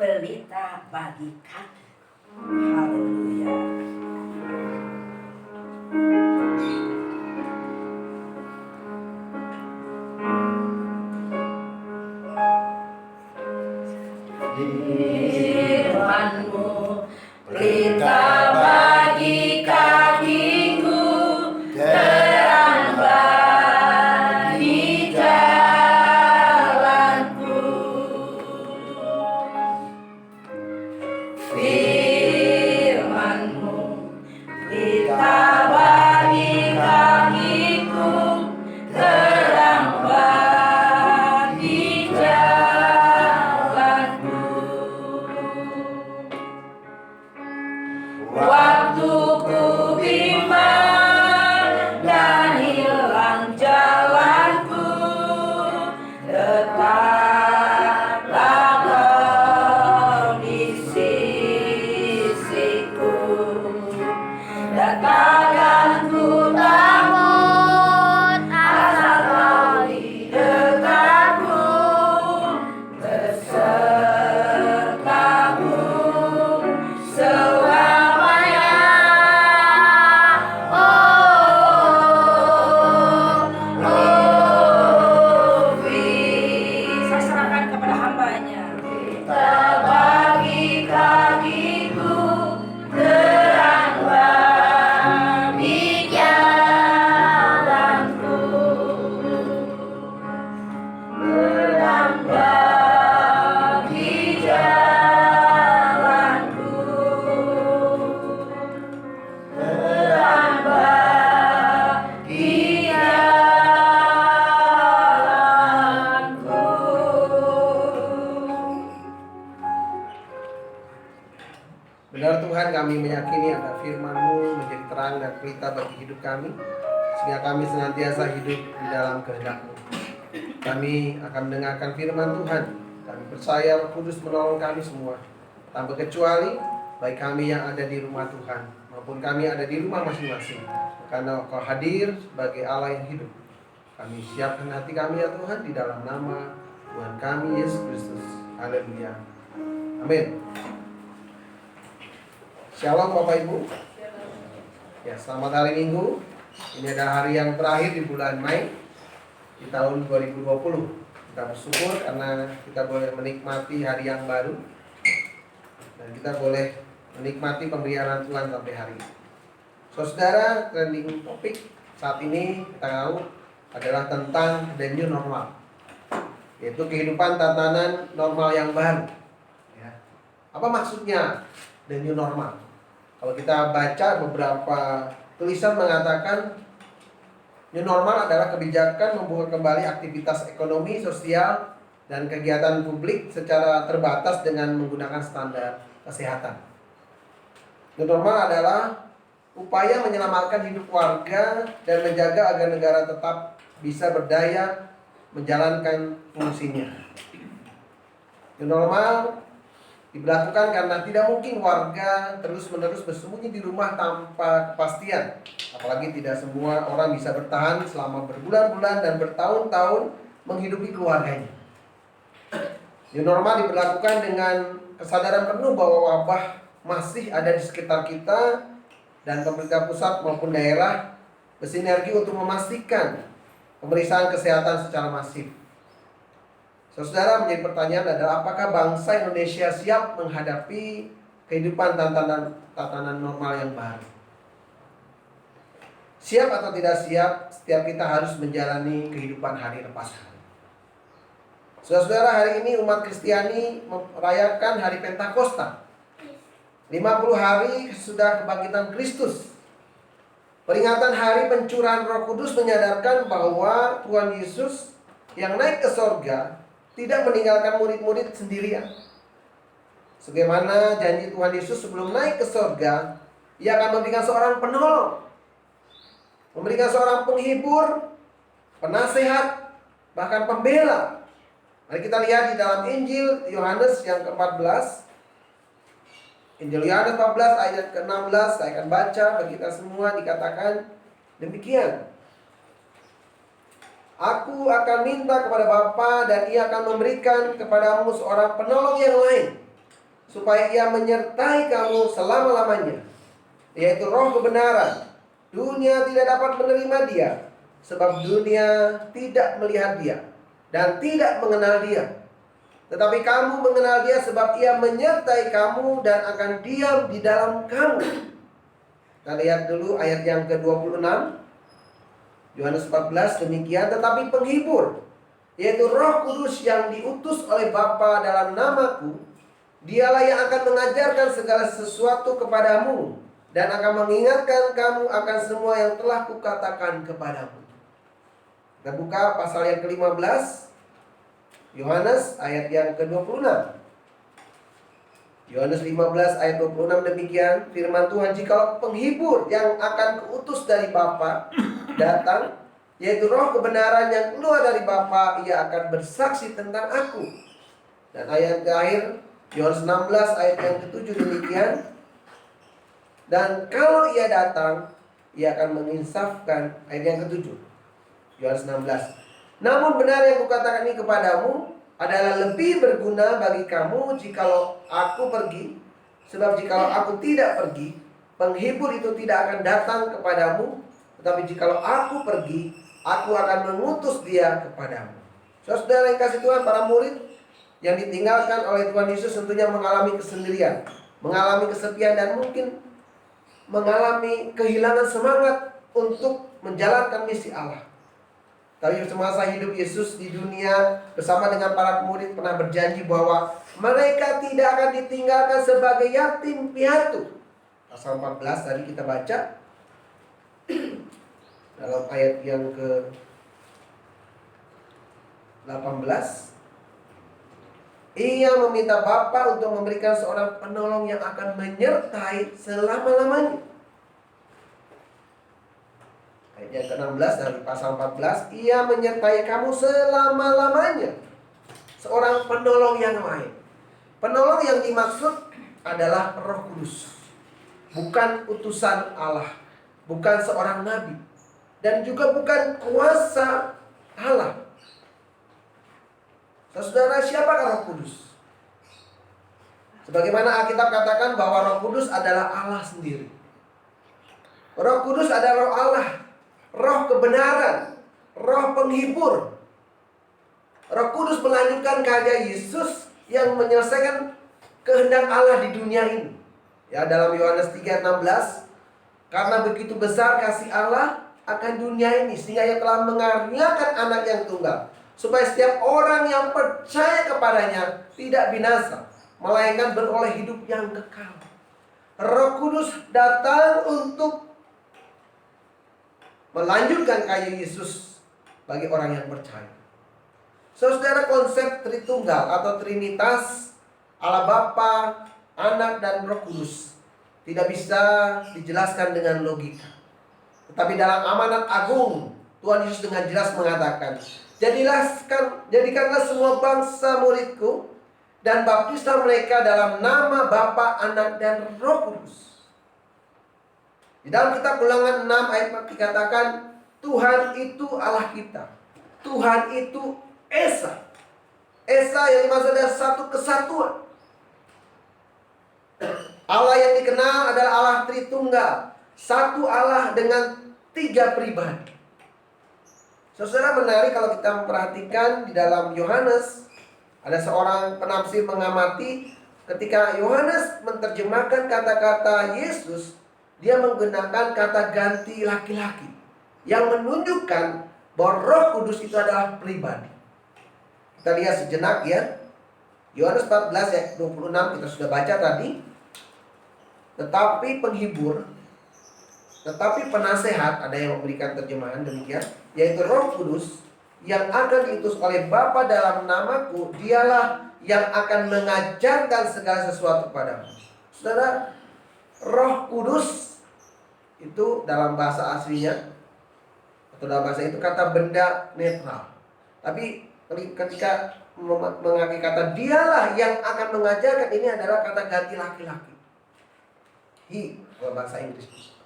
pelita bagi kami. Haleluya. Firman-Mu pelita bagi kakiku, terang bagi jalanku. Firman-Mu pelita bagi kakiku, terang bagi jalanku. Waktu ku bimbang dan hilang jalanku, tetaplah Kau di sisiku. Dan takkan ku takut asal Kau di dekatku, besertamu selamanya. Saya serahkan kepada hamba-Nya. Kita bagi kakiku, terang bagi jalanku, terang bagi jalanku, terang bagi jalanku. Benar Tuhan, kami meyakini ada firman-Mu menjadi terang dan pelita bagi hidup kami, sehingga kami senantiasa hidup di dalam kehendak-Mu. Kami akan mendengarkan firman Tuhan. Kami percaya Roh Kudus menolong kami semua, tanpa kecuali baik kami yang ada di rumah Tuhan maupun kami ada di rumah masing-masing, karena Kau hadir sebagai Allah yang hidup. Kami siapkan hati kami ya Tuhan, di dalam nama Tuhan kami Yesus Kristus. Haleluya. Amin. Shalom Bapak Ibu. Ya, selamat hari Minggu. Ini adalah hari yang terakhir di bulan Mei di tahun 2020. Kita bersyukur karena kita boleh menikmati hari yang baru, dan kita boleh menikmati pemeliharaan Tuhan sampai hari ini. Saudara, trending topik saat ini kita tahu adalah tentang the new normal, yaitu kehidupan tatanan normal yang baru. Ya. Apa maksudnya the new normal? Kalau kita baca beberapa tulisan mengatakan new normal adalah kebijakan membuka kembali aktivitas ekonomi, sosial, dan kegiatan publik secara terbatas dengan menggunakan standar kesehatan. New normal adalah upaya menyelamatkan hidup warga dan menjaga agar negara tetap bisa berdaya menjalankan fungsinya. New normal diberlakukan karena tidak mungkin warga terus-menerus bersembunyi di rumah tanpa kepastian. Apalagi tidak semua orang bisa bertahan selama berbulan-bulan dan bertahun-tahun menghidupi keluarganya. New normal diberlakukan dengan kesadaran penuh bahwa wabah masih ada di sekitar kita, dan pemerintah pusat maupun daerah bersinergi untuk memastikan pemeriksaan kesehatan secara masif. Saudara, menjadi pertanyaan adalah apakah bangsa Indonesia siap menghadapi kehidupan tatanan normal yang baru? Siap atau tidak siap, setiap kita harus menjalani kehidupan hari lepas hari. Saudara, hari ini umat Kristiani merayakan hari Pentakosta. 50 hari sudah kebangkitan Kristus. Peringatan hari pencurahan Roh Kudus menyadarkan bahwa Tuhan Yesus yang naik ke sorga tidak meninggalkan murid-murid sendirian. Sebagaimana janji Tuhan Yesus sebelum naik ke sorga, Ia akan memberikan seorang penolong, memberikan seorang penghibur, penasehat, bahkan pembela. Mari kita lihat di dalam Injil Yohanes yang ke-14. Injil Yohanes 14 ayat ke-16, saya akan baca bagi kita semua. Dikatakan demikian. Aku akan minta kepada Bapa dan Ia akan memberikan kepadamu seorang penolong yang lain, supaya ia menyertai kamu selama-lamanya, yaitu roh kebenaran. Dunia tidak dapat menerima dia, sebab dunia tidak melihat dia dan tidak mengenal dia. Tetapi kamu mengenal dia sebab ia menyertai kamu dan akan diam di dalam kamu. Kita lihat dulu ayat yang ke-26. Yohanes 14 demikian, tetapi penghibur, yaitu Roh Kudus yang diutus oleh Bapa dalam namaku, dialah yang akan mengajarkan segala sesuatu kepadamu dan akan mengingatkan kamu akan semua yang telah kukatakan kepadamu. Kita buka pasal yang ke-15, Yohanes ayat yang ke-26. Yohanes 15 ayat 26 demikian, firman Tuhan, jikalau penghibur yang akan kuutus dari Bapa datang, yaitu roh kebenaran yang keluar dari Bapa, ia akan bersaksi tentang aku. Dan ayat terakhir, Yohanes 16 ayat yang ke-7 demikian, dan kalau ia datang, ia akan menginsafkan, ayat yang ke-7, Yohanes 16. Namun benar yang kukatakan ini kepadamu adalah lebih berguna bagi kamu jikalau aku pergi. Sebab jikalau aku tidak pergi, penghibur itu tidak akan datang kepadamu. Tetapi jikalau aku pergi, aku akan mengutus dia kepadamu. Saudara yang kasih Tuhan, para murid yang ditinggalkan oleh Tuhan Yesus tentunya mengalami kesendirian, mengalami kesepian, dan mungkin mengalami kehilangan semangat untuk menjalankan misi Allah. Tapi semasa hidup Yesus di dunia bersama dengan para murid pernah berjanji bahwa mereka tidak akan ditinggalkan sebagai yatim piatu. Pasal 14 tadi kita baca dalam ayat yang ke-18. Ia meminta Bapa untuk memberikan seorang penolong yang akan menyertai selama-lamanya. Ayat yang ke-16 dari pasal 14, ia menyertai kamu selama-lamanya. Seorang penolong yang lain. Penolong yang dimaksud adalah Roh Kudus, bukan utusan Allah, bukan seorang nabi, dan juga bukan kuasa Allah. Saudara, siapakah Roh Kudus? Sebagaimana Alkitab katakan bahwa Roh Kudus adalah Allah sendiri. Roh Kudus adalah Roh Allah, Roh kebenaran, Roh penghibur. Roh Kudus melanjutkan karya Yesus yang menyelesaikan kehendak Allah di dunia ini. Ya, dalam Yohanes 3:16, karena begitu besar kasih Allah akan dunia ini sehingga ia telah mengaruniakan anak yang tunggal, supaya setiap orang yang percaya kepadanya tidak binasa, melainkan beroleh hidup yang kekal. Roh Kudus datang untuk melanjutkan karya Yesus bagi orang yang percaya. Saudara, konsep Tritunggal atau Trinitas, Allah Bapa, Anak, dan Roh Kudus tidak bisa dijelaskan dengan logika. Tetapi dalam amanat agung, Tuhan Yesus dengan jelas mengatakan, jadikanlah semua bangsa muridku dan baptislah mereka dalam nama Bapa, Anak, dan Roh Kudus. Di dalam kitab Ulangan 6 ayat 4 dikatakan, Tuhan itu Allah kita. Tuhan itu Esa. Esa yang dimaksud adalah satu kesatuan. Allah yang dikenal adalah Allah Tritunggal, satu Allah dengan 3 pribadi. Saudara, menarik kalau kita memperhatikan di dalam Yohanes, ada seorang penafsir mengamati ketika Yohanes menerjemahkan kata-kata Yesus, dia menggunakan kata ganti laki-laki yang menunjukkan bahwa Roh Kudus itu adalah pribadi. Kita lihat sejenak ya. Yohanes 14 ayat 26 kita sudah baca tadi. Tetapi penghibur, tetapi penasehat, ada yang memberikan terjemahan demikian, yaitu Roh Kudus yang akan diutus oleh Bapa dalam namaku, dialah yang akan mengajarkan segala sesuatu padamu. Saudara, Roh Kudus itu dalam bahasa aslinya atau dalam bahasa itu kata benda netral. Tapi ketika mengakai kata dialah yang akan mengajarkan, ini adalah kata ganti laki-laki. He, dalam bahasa Inggris.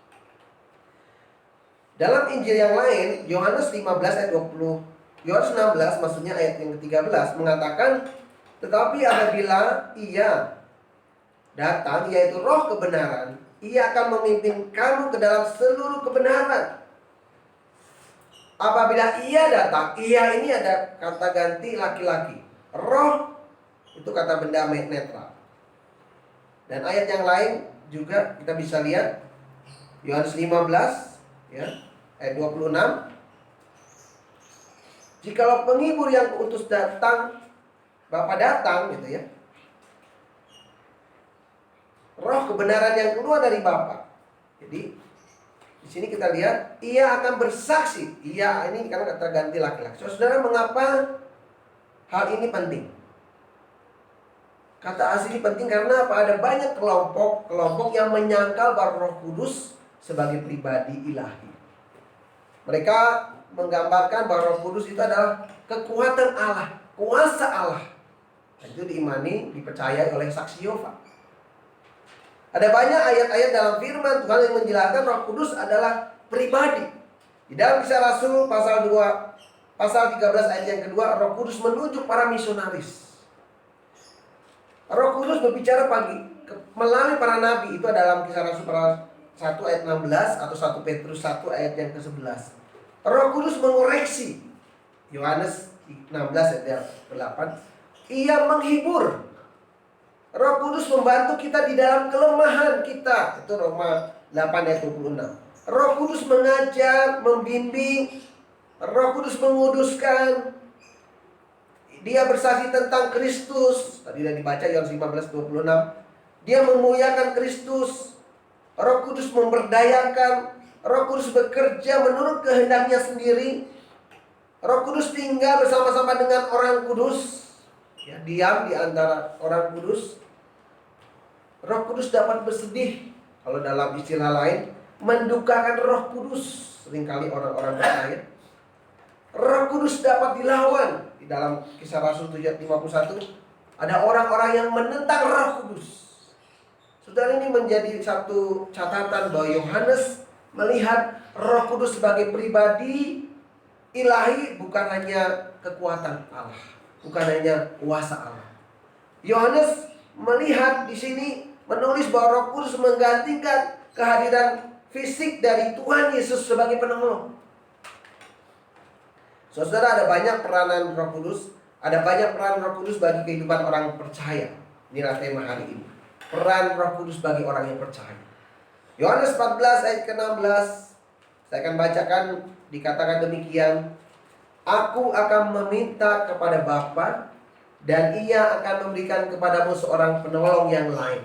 Dalam Injil yang lain, Yohanes 15 ayat 20, Yohanes 16 maksudnya ayat yang ke-13 mengatakan, tetapi apabila ia datang, yaitu Roh kebenaran, Ia akan memimpin kamu ke dalam seluruh kebenaran. Apabila Ia datang, Ia ini ada kata ganti laki-laki. Roh itu kata benda netral. Dan ayat yang lain juga kita bisa lihat, Yohanes 15 ya, ayat 26. Jikalau penghibur yang kuutus datang, Bapa datang gitu ya, Roh kebenaran yang keluar dari Bapa. Jadi di sini kita lihat Ia akan bersaksi. Ia ini karena kata ganti laki-laki. Saudara, mengapa hal ini penting? Kata asli penting karena apa? Ada banyak kelompok yang menyangkal bahwa Roh Kudus sebagai pribadi ilahi. Mereka menggambarkan bahwa Roh Kudus itu adalah kekuatan Allah, kuasa Allah. Itu diimani, dipercayai oleh saksi Yehova. Ada banyak ayat-ayat dalam firman Tuhan yang menjelaskan Roh Kudus adalah pribadi. Di dalam Kisah Rasul pasal 13 ayat yang kedua, Roh Kudus menunjuk para misionaris. Roh Kudus berbicara melalui para nabi. Itu dalam Kisah Rasul 1 ayat 16 atau 1 Petrus 1 ayat yang ke-11. Roh Kudus mengoreksi. Yohanes 16 ayat 8. Ia menghibur. Roh Kudus membantu kita di dalam kelemahan kita. Itu Roma 8 ayat 26. Roh Kudus mengajar, membimbing. Roh Kudus menguduskan. Dia bersaksi tentang Kristus. Tadi sudah dibaca Yohanes 15:26. Dia memuliakan Kristus. Roh Kudus memberdayakan. Roh Kudus bekerja menurut kehendaknya sendiri. Roh Kudus tinggal bersama-sama dengan orang kudus. Ya, diam di antara orang kudus. Roh Kudus dapat bersedih. Kalau dalam istilah lain, mendukakan Roh Kudus. Seringkali orang-orang percaya. Roh Kudus dapat dilawan. Di dalam Kisah Rasul 7:51 ada orang-orang yang menentang Roh Kudus. Saudara, ini menjadi satu catatan bahwa Yohanes melihat Roh Kudus sebagai pribadi ilahi, bukan hanya kekuatan Allah, bukan hanya kuasa Allah. Yohanes melihat di sini menulis bahwa Roh Kudus menggantikan kehadiran fisik dari Tuhan Yesus sebagai penolong. Saudara, ada banyak peranan Roh Kudus, ada banyak peran Roh Kudus bagi kehidupan orang percaya. Inilah tema hari ini. Peran Roh Kudus bagi orang yang percaya. Yohanes 14 ayat ke-16. Saya akan bacakan, dikatakan demikian. Aku akan meminta kepada Bapa, dan Ia akan memberikan kepadamu seorang penolong yang lain,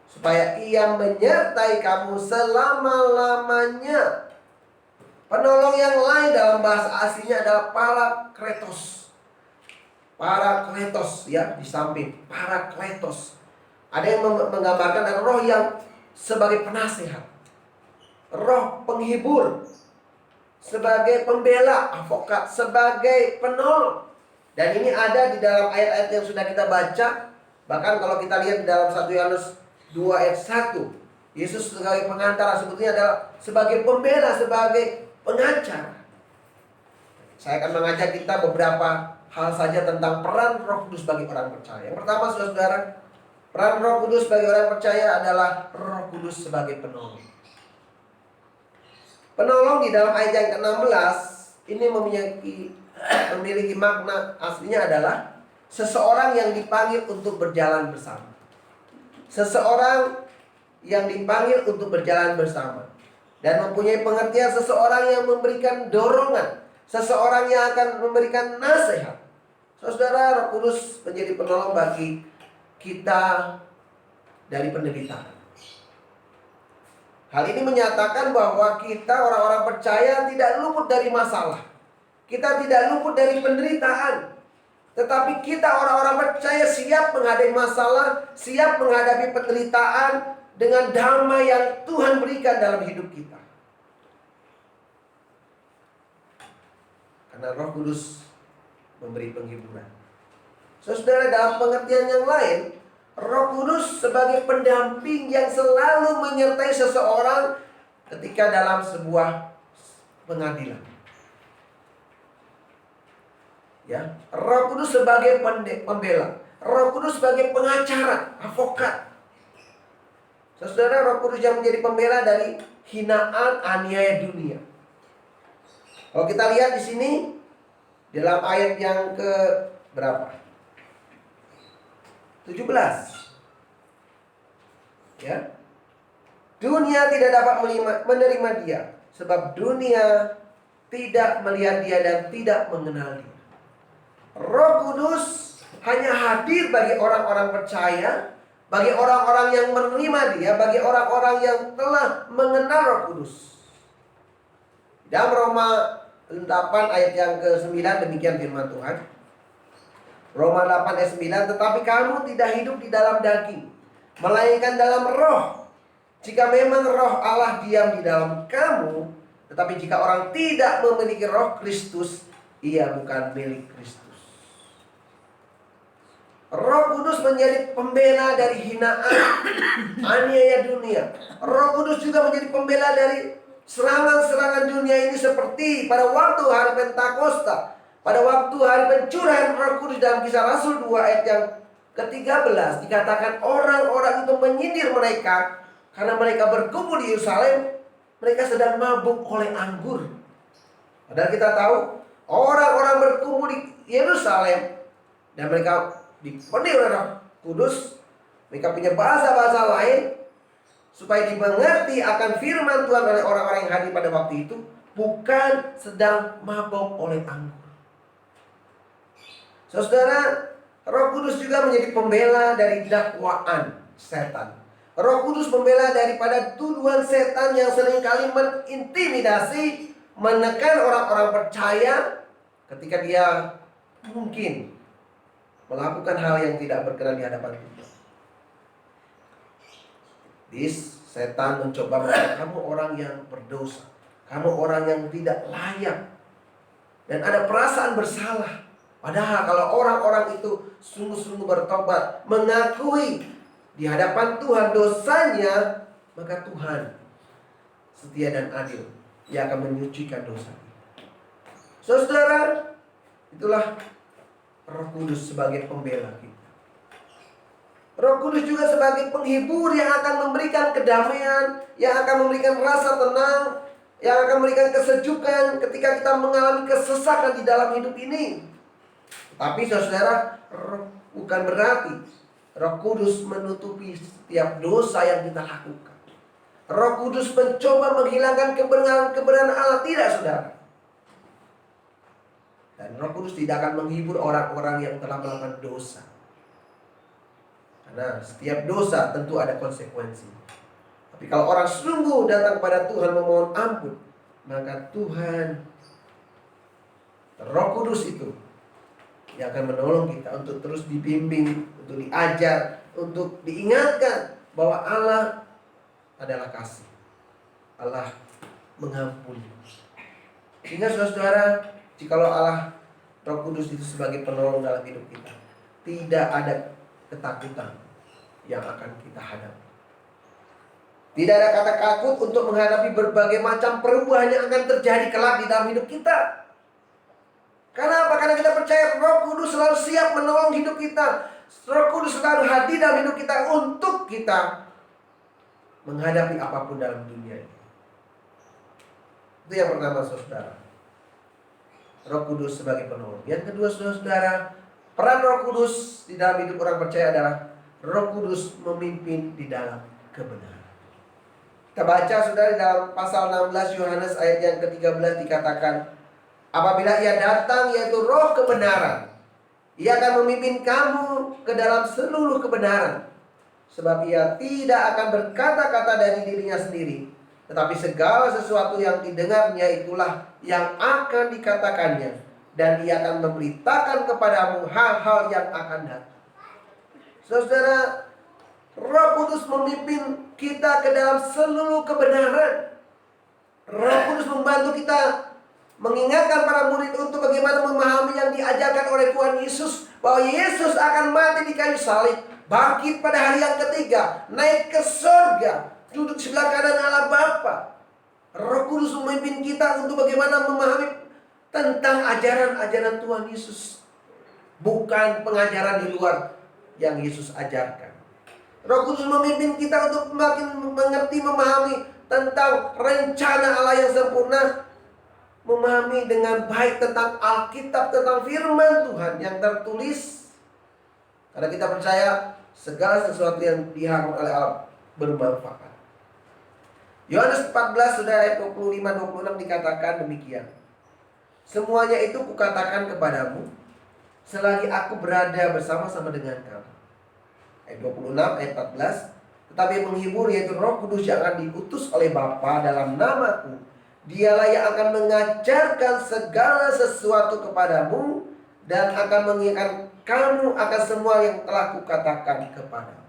supaya Ia menyertai kamu selama-lamanya. Penolong yang lain dalam bahasa aslinya adalah Parakletos. Parakletos ya, di samping Parakletos. Ada yang menggambarkan ada roh yang sebagai penasehat, roh penghibur, sebagai pembela, advokat, sebagai penolong. Dan ini ada di dalam ayat-ayat yang sudah kita baca. Bahkan kalau kita lihat di dalam 1 Yohanes 2 ayat 1, Yesus sebagai pengantara sebetulnya adalah sebagai pembela, sebagai pengacara. Saya akan mengajak kita beberapa hal saja tentang peran Roh Kudus bagi orang percaya. Yang pertama, saudara, peran Roh Kudus bagi orang percaya adalah Roh Kudus sebagai penolong. Penolong di dalam ayat yang ke-16 ini memiliki makna aslinya adalah seseorang yang dipanggil untuk berjalan bersama. Seseorang yang dipanggil untuk berjalan bersama. Dan mempunyai pengertian seseorang yang memberikan dorongan, seseorang yang akan memberikan nasihat. Saudara, Roh Kudus menjadi penolong bagi kita dari penderitaan. Hal ini menyatakan bahwa kita orang-orang percaya tidak luput dari masalah. Kita tidak luput dari penderitaan. Tetapi kita orang-orang percaya siap menghadapi masalah, siap menghadapi penderitaan dengan damai yang Tuhan berikan dalam hidup kita. Karena Roh Kudus memberi penghiburan. Saudara, dalam pengertian yang lain, Roh Kudus sebagai pendamping yang selalu menyertai seseorang ketika dalam sebuah pengadilan. Ya, Roh Kudus sebagai pembela, Roh Kudus sebagai pengacara, advokat. Saudara, Roh Kudus yang menjadi pembela dari hinaan, aniaya dunia. Kalau kita lihat di sini dalam ayat yang ke berapa? 17. Ya. Dunia tidak dapat menerima dia, sebab dunia tidak melihat dia dan tidak mengenal dia. Roh Kudus hanya hadir bagi orang-orang percaya, bagi orang-orang yang menerima dia, bagi orang-orang yang telah mengenal Roh Kudus. Dalam Roma 8 ayat yang ke-9 demikian firman Tuhan. Roma 8 ayat 9, tetapi kamu tidak hidup di dalam daging, melainkan dalam roh. Jika memang roh Allah diam di dalam kamu, tetapi jika orang tidak memiliki roh Kristus, ia bukan milik Kristus. Roh Kudus menjadi pembela dari hinaan, aniaya dunia. Roh Kudus juga menjadi pembela dari serangan-serangan dunia ini, seperti pada waktu hari Pentakosta, pada waktu hari pencurahan Roh Kudus dalam Kisah Rasul 2 ayat yang ke-13 dikatakan orang-orang itu menyindir mereka karena mereka berkumpul di Yerusalem, mereka sedang mabuk oleh anggur. Padahal kita tahu orang-orang berkumpul di Yerusalem dan mereka dipenuhi oleh Roh Kudus, mereka punya bahasa-bahasa lain supaya dimengerti akan firman Tuhan oleh orang-orang yang hadir pada waktu itu, bukan sedang mabuk oleh anggur. Saudara, Roh Kudus juga menjadi pembela dari dakwaan setan. Roh Kudus membela daripada tuduhan setan yang seringkali mengintimidasi, menekan orang-orang percaya ketika dia mungkin melakukan hal yang tidak berkenan di hadapan Tuhan. Setan mencoba mengatakan kamu orang yang berdosa, kamu orang yang tidak layak, dan ada perasaan bersalah. Padahal kalau orang-orang itu sungguh-sungguh bertobat, mengakui di hadapan Tuhan dosanya, maka Tuhan setia dan adil. Dia akan menyucikan dosa. Saudara, itulah Roh Kudus sebagai pembela kita. Roh Kudus juga sebagai penghibur yang akan memberikan kedamaian, yang akan memberikan rasa tenang, yang akan memberikan kesejukan ketika kita mengalami kesesakan di dalam hidup ini. Tapi saudara, bukan berarti Roh Kudus menutupi setiap dosa yang kita lakukan. Roh Kudus mencoba menghilangkan kebenaran Allah. Tidak, saudara. Dan Roh Kudus tidak akan menghibur orang-orang yang telah melakukan dosa. Karena setiap dosa tentu ada konsekuensi. Tapi kalau orang sungguh datang kepada Tuhan memohon ampun, maka Tuhan, Roh Kudus itu yang akan menolong kita untuk terus dibimbing, untuk diajar, untuk diingatkan bahwa Allah adalah kasih. Allah mengampuni. Sehingga saudara, jikalau Allah Roh Kudus itu sebagai penolong dalam hidup kita, tidak ada ketakutan yang akan kita hadapi. Tidak ada kata takut untuk menghadapi berbagai macam perubahan yang akan terjadi kelak di dalam hidup kita. Kenapa? Karena kita percaya Roh Kudus selalu siap menolong hidup kita. Roh Kudus selalu hadir dalam hidup kita untuk kita menghadapi apapun dalam dunia ini. Itu yang pertama, saudara. Roh Kudus sebagai penolong. Yang kedua, saudara, peran Roh Kudus di dalam hidup orang percaya adalah Roh Kudus memimpin di dalam kebenaran. Kita baca, saudara, di dalam pasal 16 Yohanes ayat yang ke-13 dikatakan, apabila ia datang, yaitu Roh kebenaran, ia akan memimpin kamu ke dalam seluruh kebenaran. Sebab ia tidak akan berkata-kata dari dirinya sendiri, tetapi segala sesuatu yang didengarnya itulah yang akan dikatakannya. Dan ia akan memberitakan kepadamu hal-hal yang akan datang. Saudara, Roh Kudus memimpin kita ke dalam seluruh kebenaran. Roh Kudus membantu kita mengingatkan para murid untuk bagaimana memahami yang diajarkan oleh Tuhan Yesus, bahwa Yesus akan mati di kayu salib, bangkit pada hari yang ketiga, naik ke surga, duduk sebelah kanan Allah Bapa. Roh Kudus memimpin kita untuk bagaimana memahami tentang ajaran-ajaran Tuhan Yesus, bukan pengajaran di luar yang Yesus ajarkan. Roh Kudus memimpin kita untuk makin mengerti, memahami tentang rencana Allah yang sempurna, memahami dengan baik tentang Alkitab, tentang firman Tuhan yang tertulis. Karena kita percaya segala sesuatu yang diharapkan oleh Allah bermanfaat. Yohanes 14 sudah ayat 25-26 dikatakan demikian. Semuanya itu kukatakan kepadamu selagi aku berada bersama-sama dengan kamu. Ayat 26, ayat 14. Tetapi yang menghibur, yaitu Roh Kudus yang akan diutus oleh Bapa dalam namaku, Dialah yang akan mengajarkan segala sesuatu kepadamu dan akan mengingatkan kamu akan semua yang telah kukatakan kepadamu.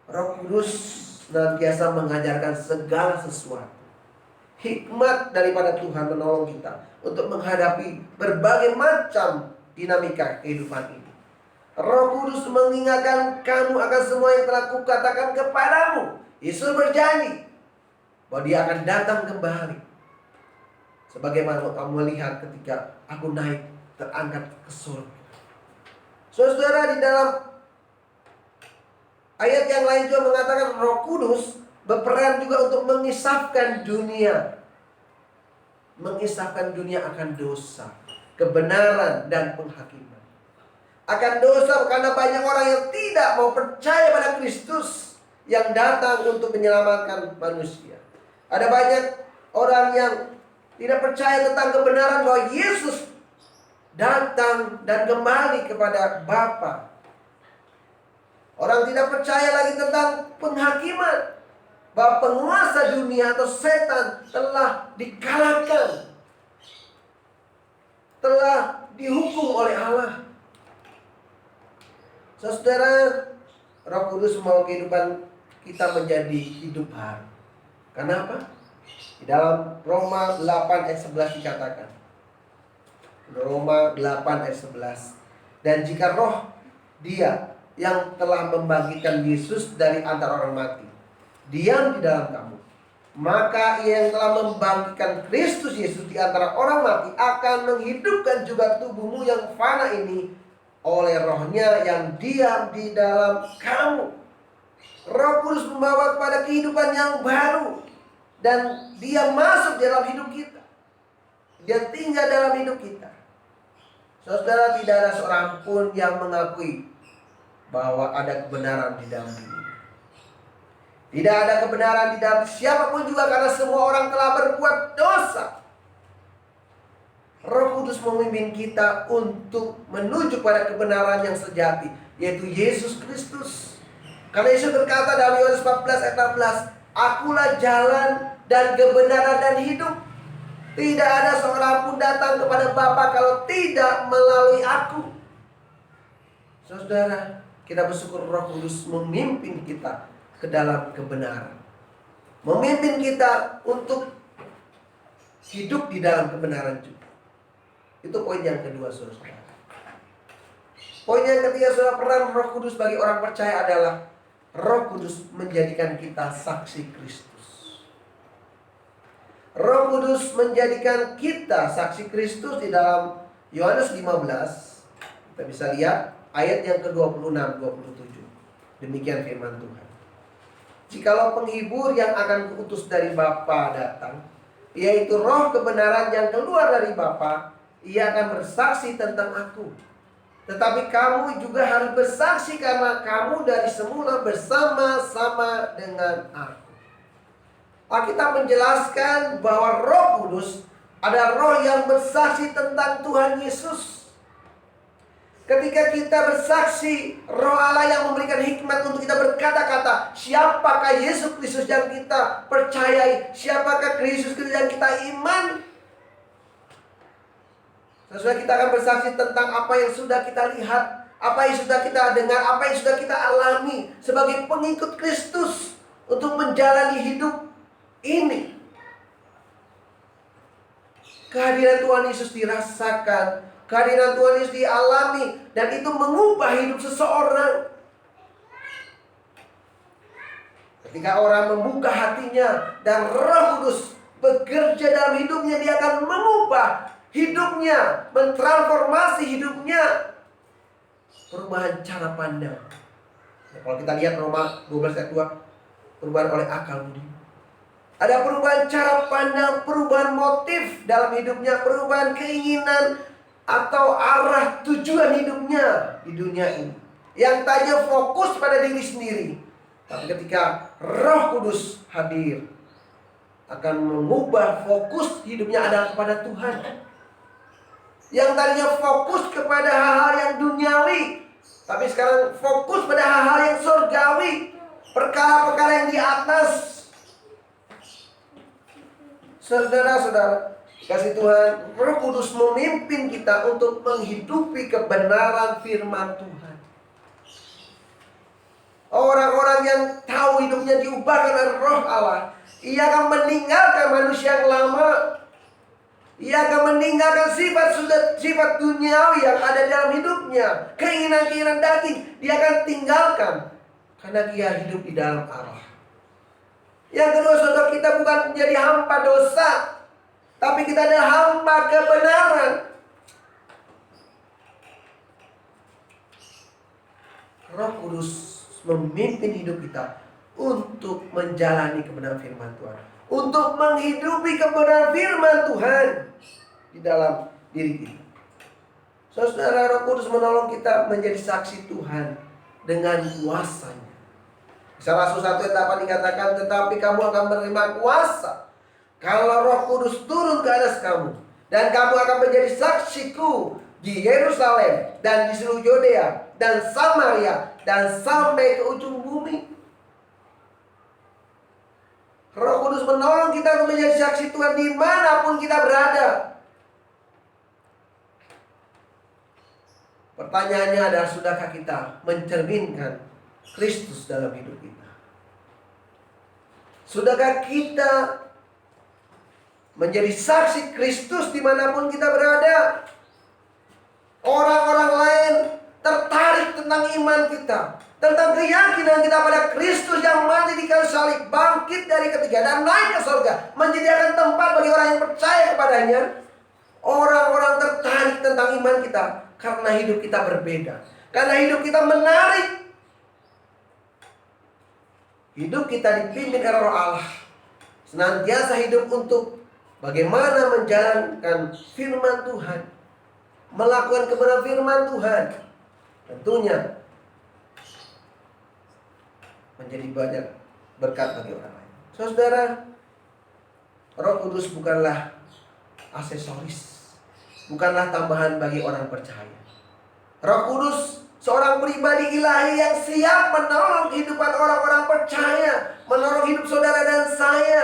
Roh Kudus senantiasa mengajarkan segala sesuatu. Hikmat daripada Tuhan menolong kita untuk menghadapi berbagai macam dinamika kehidupan ini. Roh Kudus mengingatkan kamu akan semua yang telah kukatakan kepadamu. Yesus berjanji bahwa Dia akan datang kembali, sebagaimana kamu melihat ketika aku naik terangkat ke surga. Saudara, di dalam ayat yang lain juga mengatakan Roh Kudus berperan juga untuk mengisahkan dunia. Mengisahkan dunia akan dosa, kebenaran, dan penghakiman. Akan dosa karena banyak orang yang tidak mau percaya pada Kristus yang datang untuk menyelamatkan manusia. Ada banyak orang yang tidak percaya tentang kebenaran bahwa Yesus datang dan kembali kepada Bapa. Orang tidak percaya lagi tentang penghakiman, bahwa penguasa dunia atau setan telah dikalahkan, telah dihukum oleh Allah. Saudara, Roh Kudus mau kehidupan kita menjadi hidup baru. Kenapa? Di dalam Roma 8 ayat 11 dikatakan. Roma 8 ayat 11. Dan jika roh Dia yang telah membangkitkan Yesus dari antara orang mati diam di dalam kamu, maka Ia yang telah membangkitkan Kristus Yesus di antara orang mati akan menghidupkan juga tubuhmu yang fana ini oleh Roh-Nya yang diam di dalam kamu. Roh Kudus membawa kepada kehidupan yang baru, dan Dia masuk dalam hidup kita. Dia tinggal dalam hidup kita. Saudara, tidak ada seorang pun yang mengakui bahwa ada kebenaran di dalam diri. Tidak ada kebenaran di dalam siapapun juga, karena semua orang telah berbuat dosa. Roh Kudus memimpin kita untuk menuju pada kebenaran yang sejati, yaitu Yesus Kristus. Karena Yesus berkata dalam Yohanes 14 ayat 16, Akulah jalan dan kebenaran dan hidup. Tidak ada seorang pun datang kepada Bapa kalau tidak melalui aku. Saudara, kita bersyukur Roh Kudus memimpin kita ke dalam kebenaran, memimpin kita untuk hidup di dalam kebenaran juga. Itu poin yang kedua, saudara. Poin yang ketiga, saudara, peran Roh Kudus bagi orang percaya adalah Roh Kudus menjadikan kita saksi Kristus. Roh Kudus menjadikan kita saksi Kristus. Di dalam Yohanes 15 kita bisa lihat ayat yang ke-26-27. Demikian firman Tuhan. Jikalau penghibur yang akan kuutus dari Bapa datang, yaitu Roh kebenaran yang keluar dari Bapa, Ia akan bersaksi tentang aku. Tetapi kamu juga harus bersaksi karena kamu dari semula bersama-sama dengan aku. Alkitab menjelaskan bahwa Roh Kudus adalah roh yang bersaksi tentang Tuhan Yesus. Ketika kita bersaksi, Roh Allah yang memberikan hikmat untuk kita berkata-kata, siapakah Yesus Kristus yang kita percayai, siapakah Kristus yang kita imani. Sesuai kita akan bersaksi tentang apa yang sudah kita lihat, apa yang sudah kita dengar, apa yang sudah kita alami sebagai pengikut Kristus untuk menjalani hidup ini. Kehadiran Tuhan Yesus dirasakan, kehadiran Tuhan Yesus dialami, dan itu mengubah hidup seseorang. Ketika orang membuka hatinya dan Roh Kudus bekerja dalam hidupnya, dia akan mengubah hidupnya, mentransformasi hidupnya. Perubahan cara pandang, Ya, kalau kita lihat Roma 12 ayat 2, perubahan oleh akal budi. Ada perubahan cara pandang, perubahan motif dalam hidupnya, perubahan keinginan atau arah tujuan hidupnya di dunia ini. Yang tadinya fokus pada diri sendiri, tapi ketika Roh Kudus hadir, akan mengubah fokus hidupnya adalah kepada Tuhan. Yang tadinya fokus kepada hal-hal yang duniawi, tapi sekarang fokus pada hal-hal yang surgawi, perkara-perkara yang di atas. Saudara-saudara, kasih Tuhan, Roh Kudus memimpin kita untuk menghidupi kebenaran firman Tuhan. Orang-orang yang tahu hidupnya diubahkan oleh Roh Allah, ia akan meninggalkan manusia yang lama. Ia akan meninggalkan sifat duniawi yang ada dalam hidupnya. Keinginan-keinginan daging dia akan tinggalkan, karena dia hidup di dalam Allah. Yang kedua, saudara, kita bukan menjadi hamba dosa, tapi kita adalah hamba kebenaran. Roh Kudus memimpin hidup kita untuk menjalani kebenaran firman Tuhan, untuk menghidupi kebenaran firman Tuhan di dalam diri kita. Saudara, Roh Kudus menolong kita menjadi saksi Tuhan dengan kuasa-Nya. Salah 1 ayat 8 dikatakan, tetapi kamu akan menerima kuasa kalau Roh Kudus turun ke atas kamu, dan kamu akan menjadi saksiku di Yerusalem dan di seluruh Yudea dan Samaria dan sampai ke ujung bumi. Roh Kudus menolong kita untuk menjadi saksi Tuhan dimanapun kita berada. Pertanyaannya adalah, sudahkah kita mencerminkan Kristus dalam hidup kita? Sudahkah kita menjadi saksi Kristus dimanapun kita berada? Orang-orang lain tertarik tentang iman kita, tentang keyakinan kita pada Kristus yang mati di kayu salib, bangkit dari ketiga dan naik ke surga, menyediakan tempat bagi orang yang percaya kepadanya. Orang-orang tertarik tentang iman kita karena hidup kita berbeda, karena hidup kita menarik. Hidup kita dipimpin oleh Roh Allah, senantiasa hidup untuk bagaimana menjalankan firman Tuhan, melakukan kebenaran firman Tuhan. Tentunya menjadi banyak berkat bagi orang lain. Saudara, Roh Kudus bukanlah aksesoris, bukanlah tambahan bagi orang percaya. Roh Kudus seorang pribadi ilahi yang siap menolong kehidupan orang-orang percaya, menolong hidup saudara dan saya.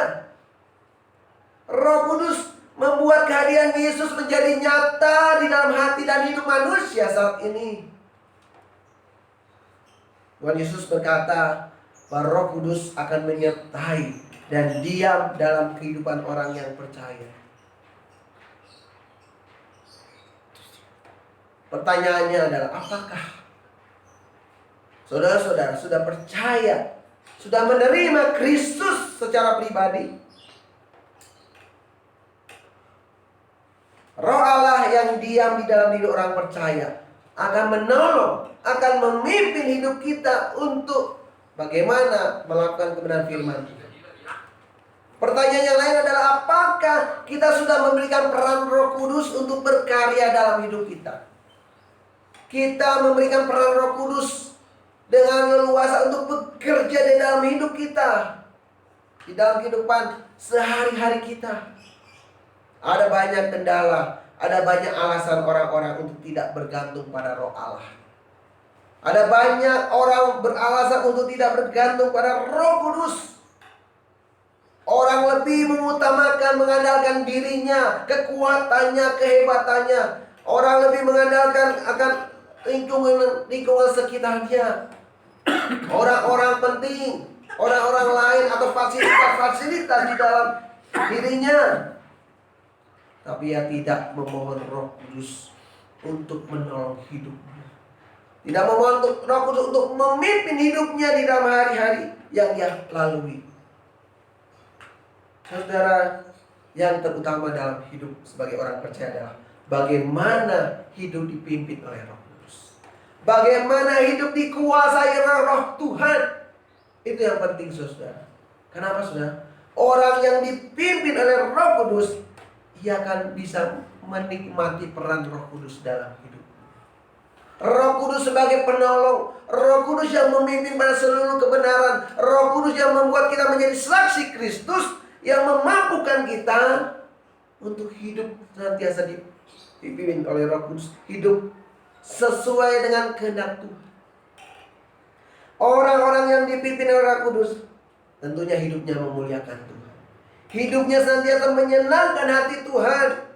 Roh Kudus membuat kehadiran Yesus menjadi nyata di dalam hati dan hidup manusia saat ini. Tuhan Yesus berkata bahwa Roh Kudus akan menyertai dan diam dalam kehidupan orang yang percaya. Pertanyaannya adalah, apakah saudara-saudara sudah percaya, sudah menerima Kristus secara pribadi? Roh Allah yang diam di dalam diri orang percaya akan menolong, akan memimpin hidup kita untuk bagaimana melakukan kebenaran firman Tuhan. Pertanyaan yang lain adalah, apakah kita sudah memberikan peran Roh Kudus untuk berkarya dalam hidup kita? Kita memberikan peran Roh Kudus dengan leluasa untuk bekerja di dalam hidup kita, di dalam kehidupan sehari-hari kita. Ada banyak kendala, ada banyak alasan orang-orang untuk tidak bergantung pada Roh Allah. Ada banyak orang beralasan untuk tidak bergantung pada Roh Kudus. Orang lebih mengutamakan, mengandalkan dirinya, kekuatannya, kehebatannya. Orang lebih mengandalkan akan lingkungan sekitarnya, orang-orang penting, orang-orang lain atau fasilitas-fasilitas di dalam dirinya. Tapi ia tidak memohon Roh Kudus untuk menolong hidupnya, tidak memohon Roh Kudus untuk memimpin hidupnya di dalam hari-hari yang ia lalui. Saudara, yang terutama dalam hidup sebagai orang percaya adalah bagaimana hidup dipimpin oleh Roh Kudus. Bagaimana hidup dikuasai roh Tuhan. Itu yang penting, saudara. Kenapa, saudara? Orang yang dipimpin oleh Roh Kudus, ia akan bisa menikmati peran Roh Kudus dalam hidup. Roh Kudus sebagai penolong, Roh Kudus yang memimpin pada seluruh kebenaran, Roh Kudus yang membuat kita menjadi saksi Kristus, yang memampukan kita untuk hidup senantiasa dipimpin oleh Roh Kudus, hidup sesuai dengan kehendak Tuhan. Orang-orang yang dipimpin oleh Roh Kudus tentunya hidupnya memuliakan Tuhan. Hidupnya senantiasa menyenangkan hati Tuhan.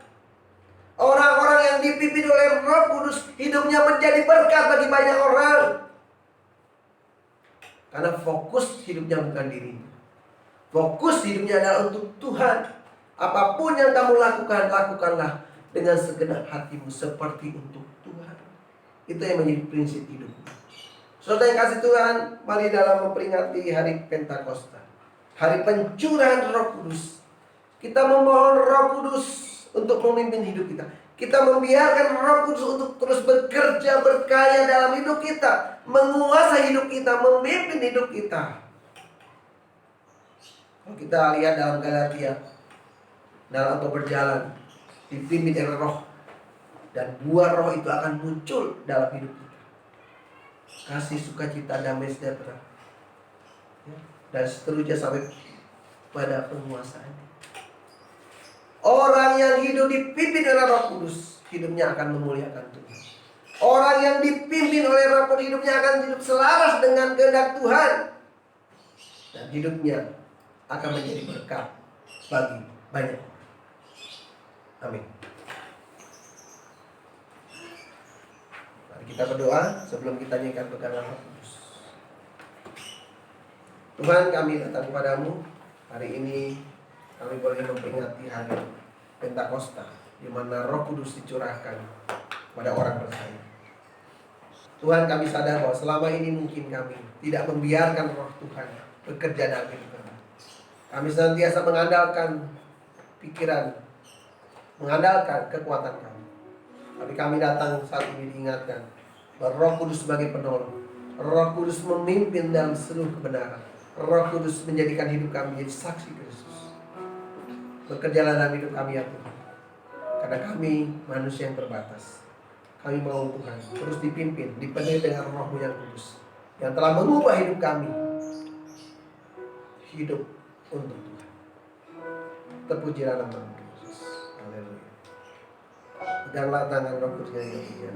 Orang-orang yang dipimpin oleh Roh Kudus hidupnya menjadi berkat bagi banyak orang. Karena fokus hidupnya bukan dirinya. Fokus hidupnya adalah untuk Tuhan. Apapun yang kamu lakukan, lakukanlah dengan segenap hatimu seperti untuk Tuhan. Itu yang menjadi prinsip hidup. Saudara yang kasih Tuhan, mari dalam memperingati hari Pentakosta, hari pencurahan Roh Kudus, kita memohon Roh Kudus untuk memimpin hidup kita. Kita membiarkan Roh Kudus untuk terus bekerja, berkarya dalam hidup kita, menguasai hidup kita, memimpin hidup kita. Kalau kita lihat dalam Galatia, dalam atau berjalan, dipimpin oleh Roh, dan buah Roh itu akan muncul dalam hidup kita. Kasih, sukacita, damai, sejahtera, dan seterusnya sampai pada penguasaan. Orang yang hidup dipimpin oleh Roh Kudus, hidupnya akan memuliakan Tuhan. Orang yang dipimpin oleh Roh Kudus, hidupnya akan hidup selaras dengan kehendak Tuhan, dan hidupnya akan menjadi berkat bagi banyak. Amin. Mari kita berdoa sebelum kita nyanyikan pegangan Roh Kudus. Tuhan, kami datang kepadamu hari ini. Kami boleh memperingati hari Pentakosta, di mana Roh Kudus dicurahkan pada orang percaya. Tuhan, kami sadar bahwa selama ini mungkin kami tidak membiarkan Roh Tuhan bekerja dalam hidup kami. Kami senantiasa mengandalkan pikiran, mengandalkan kekuatan kami. Tapi kami datang saat ini diingatkan bahwa Roh Kudus sebagai penolong, Roh Kudus memimpin dalam seluruh kebenaran. Roh Kudus menjadikan hidup kami menjadi saksi Kristus. Bekerjalah dalam hidup kami ya Tuhan. Karena kami manusia yang terbatas. Kami mau Tuhan terus dipimpin, dipenuhi dengan Roh-Mu yang kudus, yang telah mengubah hidup kami. Hidup untuk Tuhan. Terpujilah nama Yesus. Haleluya. Peganglah tangan Roh Kudus yang